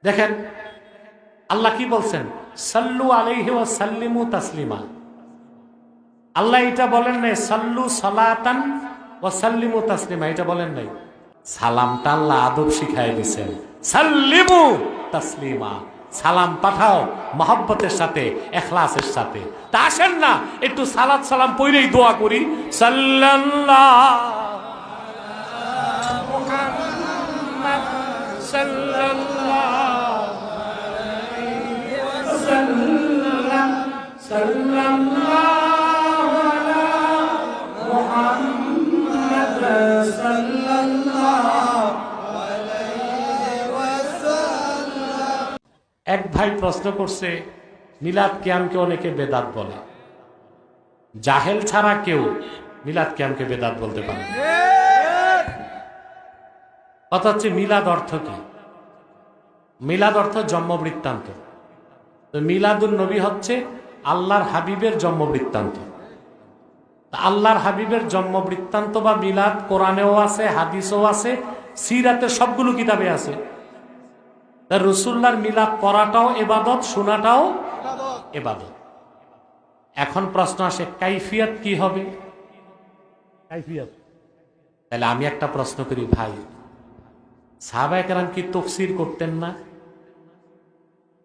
দেখেন আল্লাহ কি বলছেন, সাল্লু আলাইহি ওয়া সাল্লিমু তাসলিমা। আল্লাহ এটা বলেন নাই সাল্লু সালাতান ওয়া সাল্লিমু তাসলিমা, এটা বলেন নাই। সালামটা আল্লাহ আদব শিখাই দিয়েছেন, সাল্লিমু তাসলিমা, সালাম পাঠাও মহব্বতের সাথে, ইখলাসের সাথে। তা আসেন না একটু সালাত সালাম পড়েই দোয়া করি, সাল্লাল্লাহু মুহাম্মাদ সাল্লাল্লাহু আলাইহি ওয়াসাল্লাম, সাল্লাল্লাহু আলা মুহাম্মাদ সাল্লাল্লাহু আলাইহি ওয়াসাল্লাম। এক ভাই প্রশ্ন করছে, মিলাদ কিয়ামকে অনেকে বেদাত বলে, জাহেল ছাড়া কেউ মিলাদ কিয়ামকে বেদাত বলতে পারে? কথা হচ্ছে মিলাদ অর্থ কি? মিলাদ অর্থ জন্ম বৃত্তান্ত। তো মিলাদুন নবী হচ্ছে আল্লাহর হাবিবের জন্ম বৃত্তান্ত। আল্লাহর হাবিবের জন্ম বৃত্তান্ত বা মিলাদ কোরআনেও আছে, হাদিসেও আছে, সিরাতের সবগুলো কিতাবে আছে। রসুল্লাহর মিলাদ পড়াটাও ইবাদত, শোনাটাও ইবাদত। এখন প্রশ্ন আসে কাইফিয়াত কি হবে? কাইফিয়াত, তাহলে আমি একটা প্রশ্ন করি, ভাই সাহাবায়ে কেরাম কি তাফসীর করতেন না?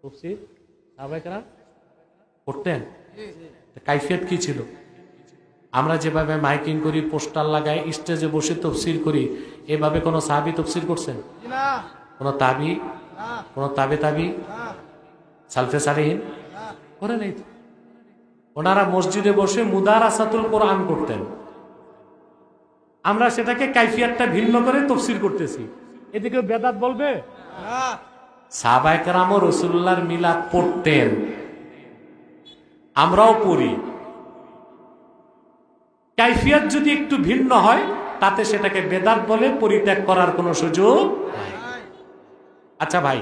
তাফসীর সাহাবায়ে কেরাম করতেন। কাইফিয়াত কি ছিল? আমরা যেভাবে মাইকিং করি, পোস্টার লাগাই, স্টেজে বসে তাফসীর করি, এভাবে কোনো সাহাবী তাফসীর করছেন? কোন তাবি, কোন তাবে সালফে সালেহিন করে নাই। ওনারা মসজিদে বসে মুদারাসাতুল কোরআন করতেন। আমরা সেটাকে কাইফিয়াতটা ভিন্ন করে তাফসীর করতেছি, এদিকে বেদাত বলবে? সাহাবায়ে কেরাম ও রাসূলুল্লাহর মিলাদ পড়তেন, আমরাও পড়ি। কাইফিয়াত যদি একটু ভিন্ন হয় তাতে সেটাকে বেদাত বলে পরিত্যাগ করার কোনো সুযোগ নাই। আচ্ছা ভাই,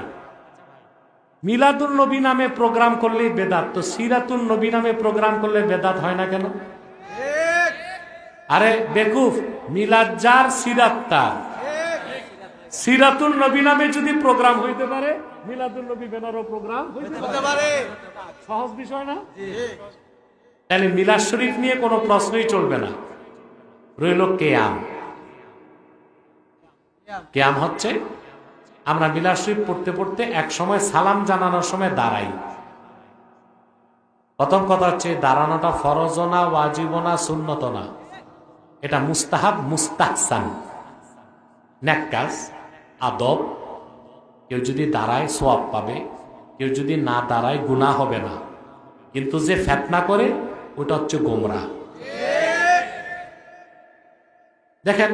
মিলাদুন নবী নামে প্রোগ্রাম করলেই বেদাত, তো সিরাতুন নবী নামে প্রোগ্রাম করলে বেদাত হয় না কেন? আরে বেকুফ, মিলাদ যার সিরাত তার। সিরাতুন নবী নামে যদি প্রোগ্রাম হইতে পারে, মিলাদুন নবী বেনারও প্রোগ্রাম হইতে পারে। সহজ বিষয় না? তাহলে মিলাদ শরীফ নিয়ে কোনো প্রশ্নই চলবে না। রইল কিয়াম। কিয়াম হচ্ছে আমরা মিলাদ শরীফ পড়তে পড়তে এক সময় সালাম জানানোর সময় দাঁড়াই। প্রথম কথা হচ্ছে দাঁড়ানোটা ফরজ না, ওয়াজিব না, সুন্নত না, এটা মুস্তাহাব, মুস্তাহসান, নেক কাজ, আদব। কেউ যদি দাঁড়ায় সওয়াব পাবে, কেউ যদি না দাঁড়ায় গুনাহ হবে না। কিন্তু যে ফিতনা করে ওটা হচ্ছে গোমরাহ। দেখেন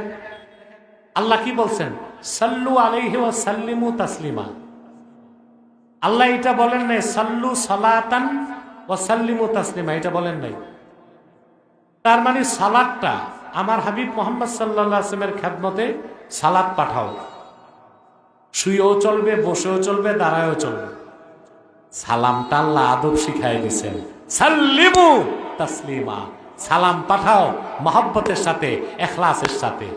আল্লাহ কি বলছেন, সাল্লু আলাইহি ওয়া সাল্লিমু তাসলিমা। আল্লাহ এটা বলেন নাই সাল্লু সালাতান ওয়া সাল্লিমু তাসলিমা, এটা বলেন নাই। তার মানে সালাতটা আমার হাবিব মুহাম্মদ সাল্লাল্লাহু আলাইহি ওয়াসাল্লামের খেদমতে সালাত পাঠাও। শুয়েও চলবে, বসেও চলবে, দাঁড়ায়ও চলবে। সালামটা আল্লাহ আদব শিখাই দিয়েছেন, সাল্লিমু তাসলিমা, সালাম পাঠাও মহব্বতের সাথে, ইখলাসের সাথে।